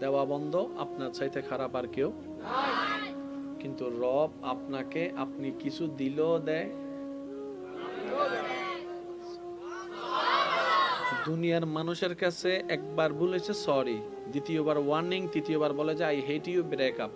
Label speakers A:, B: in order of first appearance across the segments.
A: দেওয়া বন্ধ, আপনার চাইতে খারাপ আর কেউ নাই। কিন্তু রব আপনাকে আপনি কিছু দিলেও দেয়, দুনিয়ার মানুষের কাছে একবার বলেছে সরি, দ্বিতীয়বার ওয়ার্নিং, তৃতীয়বার বলে যে I hate you, break up.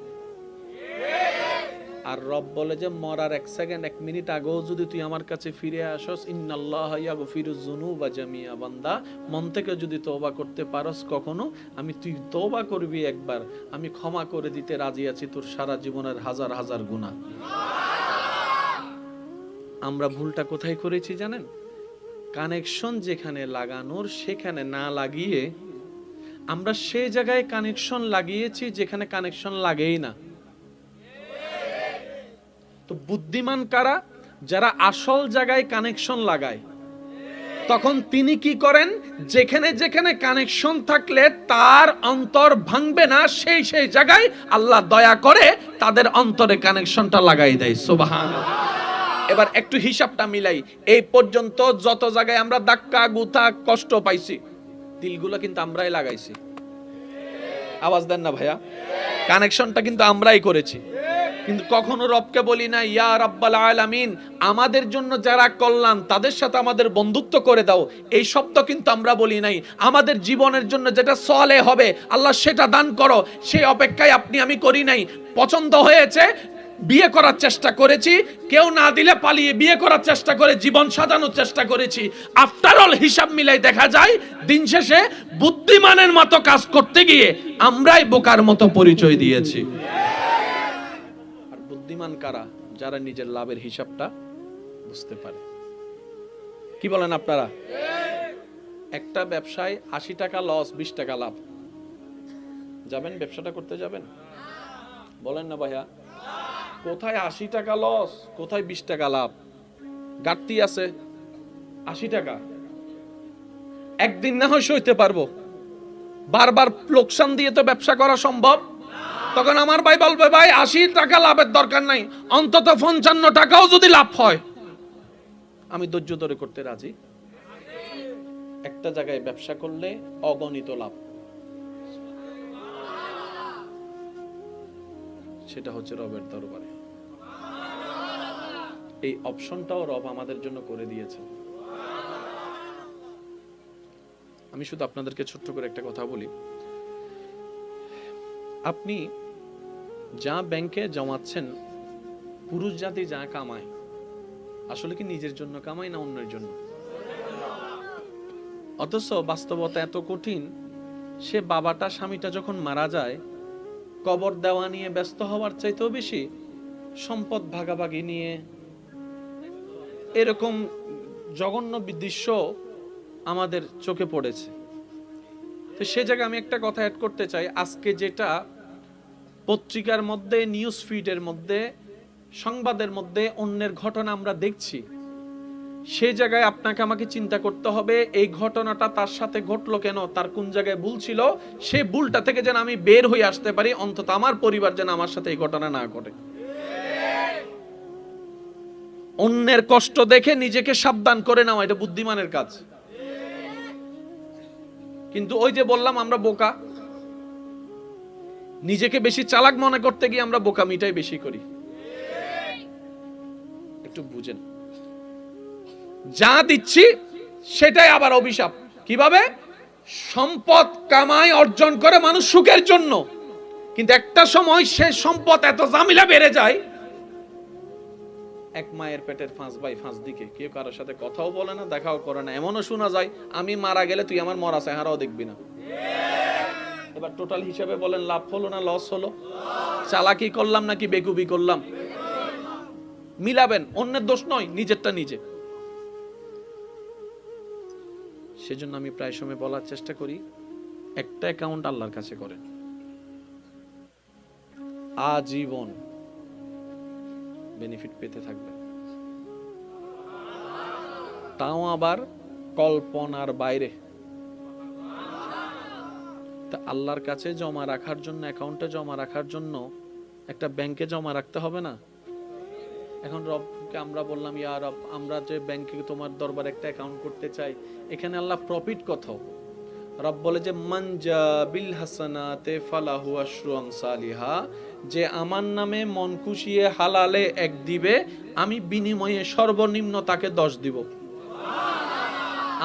A: আর রব বলে যে মরার 1 সেকেন্ড 1 মিনিট আগেও যদি তুই আমার কাছে ফিরে আসস, ইন্নাল্লাহা ইয়াগফিরুয যুনুবা জামিআ, বান্দা মন থেকে যদি তওবা করতে পারস কখনো, আমি তুই তওবা করবি একবার, আমি ক্ষমা করে দিতে রাজি আছি তোর সারা জীবনের হাজার হাজার গুনাহ। আমরা ভুলটা কোথায় করেছি জানেন? কানেকশন যেখানে লাগানোর সেখানে না লাগিয়ে আমরা সেই জায়গায় কানেকশন লাগিয়েছি যেখানে কানেকশন লাগেই না। তো বুদ্ধিমান কারা? যারা আসল জায়গায় কানেকশন লাগায়। তখন তিনি কি করেন? যেখানে যেখানে কানেকশন থাকলে তার অন্তর ভাঙবে না, সেই সেই জায়গায় আল্লাহ দয়া করে তাদের অন্তরে কানেকশনটা লাগাই দেয়। সুবহানাল্লাহ। এবার একটু হিসাবটা মিলাই। এই পর্যন্ত যত জায়গায় আমরা ধাক্কা গুথা কষ্ট পাইছি, দিলগুলো কিন্তু আমরাই লাগাইছি। আওয়াজ দেন না ভাইয়া? কানেকশনটা কিন্তু আমরাই করেছি। কিন্তু কখনো রবকে বলি না ইয়া রাব্বাল আলামিন, আমাদের জন্য যারা কল্যাণ তাদের সাথে আমাদের বন্ধুত্ব করে দাও, এই শব্দ কিন্তু আমরা বলি নাই। আমাদের জীবনের জন্য যেটা সলে হবে আল্লাহ সেটা দান করো, সেই অপেক্ষায় আপনি আমি করি নাই। পছন্দ হয়েছে, বিয়ে করার চেষ্টা করেছি, কেউ না দিলে পালিয়ে বিয়ে করার চেষ্টা করে জীবন সাজানোর চেষ্টা করেছি। আফটার অল হিসাব মিলাই দেখা যায় দিন শেষে বুদ্ধিমানের মতো কাজ করতে গিয়ে আমরাই বোকার মতো পরিচয় দিয়েছি। আর বুদ্ধিমান কারা? যারা নিজের লাভের হিসাবটা বুঝতে পারে। কি বলেন আপনারা? একটা ব্যবসায় 80 টাকা লস, 20 টাকা লাভ, যাবেন ব্যবসাটা করতে যাবেন? বলেন না ভাইয়া? কোথায় 80 টাকা লস, কোথায় 20 টাকা লাভ? ঘাটতি আছে 80 টাকা, একদিন না হয় সইতে পারবো, বারবার লোকসান দিয়ে তো ব্যবসা করা সম্ভব। তখন আমার ভাই বলবে ভাই 80 টাকা লাভের দরকার নাই, অন্তত 55 টাকাও যদি লাভ হয় আমি ধৈর্য ধরে করতে রাজি। একটা জায়গায় ব্যবসা করলে অগণিত লাভ, সেটা হচ্ছে রবের দরবারে। এই অপশনটাও রব আমাদের জন্য করে দিয়েছে। আমি শুধু আপনাদেরকে ছোট্ট করে একটা কথা বলি, আপনি যা ব্যাংকে জমাচ্ছেন, পুরুষ জাতি যা কামায় আসলে কি নিজের জন্য কামায় না অন্যের জন্য? অথচ বাস্তবতা এত কঠিন, সে বাবাটা স্বামীটা যখন মারা যায় কবর দেওয়া নিয়ে ব্যস্ত হওয়ার চাইতেও বেশি সম্পদ ভাগাভাগি নিয়ে, এরকম জঘন্য দৃশ্য আমাদের চোখে পড়েছে। তো সে জায়গায় আমি একটা কথা অ্যাড করতে চাই। আজকে যেটা পত্রিকার মধ্যে, নিউজ ফিডের মধ্যে, সংবাদের মধ্যে অন্যের ঘটনা আমরা দেখছি, সে জায়গায় আপনাকে আমাকে চিন্তা করতে হবে এই ঘটনাটা তার সাথে ঘটলো কেন, তার কোন জায়গায় ভুল ছিল, সেই ভুলটা থেকে যেন আমি বের হয়ে আসতে পারি, অন্তত আমার পরিবার যেন আমার সাথে এই ঘটনা না ঘটে। অন্যের কষ্ট দেখে নিজেকে সাবধান করে নেওয়া, এটা বুদ্ধিমানের কাজ। কিন্তু ওই যে বললাম আমরা বোকা, নিজেকে বেশি চালাক মনে করতে গিয়ে আমরা বোকামিটাই বেশি করি। একটু বুঝেন, যা দিচ্ছি সেটাই আবার অভিশাপ। কিভাবে? সম্পদ কামাই অর্জন করে মানুষ সুখের জন্য, কিন্তু একটা সময় সে সম্পদ এত জামিলা বেড়ে যায়, এক মায়ের পেটের 5 ভাই 5 দিকে, কেউ কারোর সাথে কথাও বলে না, দেখাও করে না। এমনও শোনা যায় আমি মারা গেলে তুই আমার মরা চেহারাও দেখবি না। এবার টোটাল হিসাবে বলেন লাভ হলো না লস হলো? চালাকি করলাম নাকি বেকুবি করলাম? মিলাবেন, অন্যের দোষ নয়, নিজেরটা নিজে। সেজন্য আমি প্রায় সময় বলার চেষ্টা করি, একটা অ্যাকাউন্ট আল্লাহর কাছে করেন, আজীবন বেনিফিট পেতে থাকবে, তাও আবার কল্পনার বাইরে। তা আল্লাহর কাছে জমা রাখার জন্য, অ্যাকাউন্টে জমা রাখার জন্য একটা ব্যাংকে জমা রাখতে হবে না? এখন রবকে আমরা বললাম ইয়া রব, আমরা যে ব্যাংকে তোমার দরবারে একটা অ্যাকাউন্ট করতে চাই, এখানে আল্লাহ প্রফিট কত? রব বলে যে মানজা বিল হাসানাতে ফালাহু আশরু আমসালিহা, যে আমার নামে মন খুশিয়ে হালালে 1 দিবে, আমি বিনিময়ে সর্বনিম্ন তাকে 10 দিব।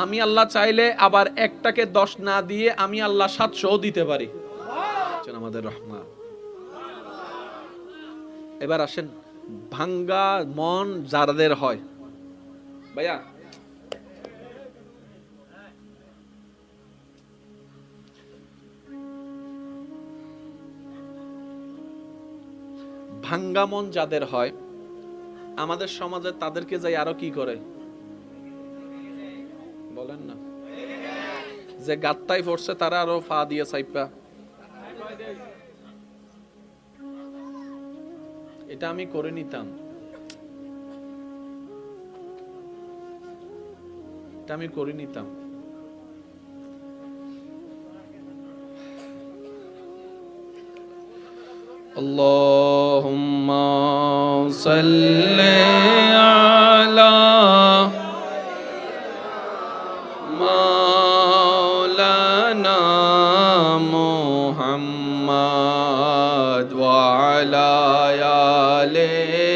A: আমি আল্লাহ চাইলে আবার একটাকে 10 না দিয়ে আমি আল্লাহ 700 দিতে পারি। আমাদের রহমান। এবার আসেন, ভাঙ্গা মন যাদের হয়, ভাইয়া ভাঙ্গা মন যাদের হয়, আমাদের সমাজে তাদেরকে যাই আরো কি করে বলেন না, যে গাত্তাই পড়ছে তারা আরো ফা দিয়ে সাইপা। এটা আমি করে নিতাম, এটা আমি করে নিতাম। আল্লাহুম্মা সাল্লি আলা মাওলানা মুহাম্মদ ওয়া আলা আলিহি।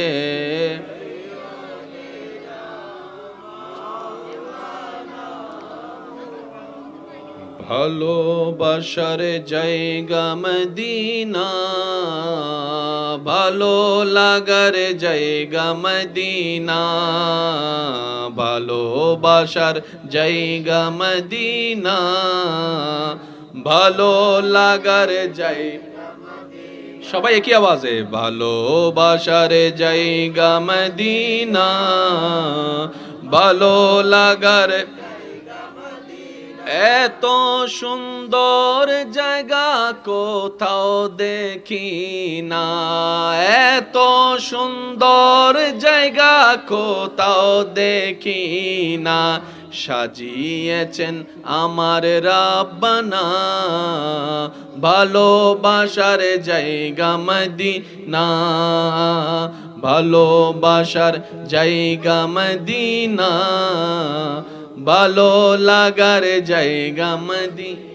A: ভালোবাসার জায়গা মদিনা, ভালো লাগার জায়গা মদিনা, ভালোবাসার জায়গা মদিনা, ভালো লাগার জায়গা। সবাই একই আওয়াজে, ভালোবাসার জায়গা মদিনা, ভালো লাগার। এত সুন্দর জায়গা কোথাও দেখি না, এত সুন্দর জায়গা কোথাও দেখি না, সাজিয়েছেন আমার রাব্বানা, ভালোবাসার জায়গা মদিনা, ভালোবাসার জায়গা মদিনা, ভালো লাগার জায়গা মদিনা।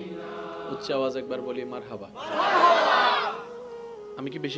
A: উচ্চ আওয়াজ একবার বলি মারহাবা। আমি কি বেশি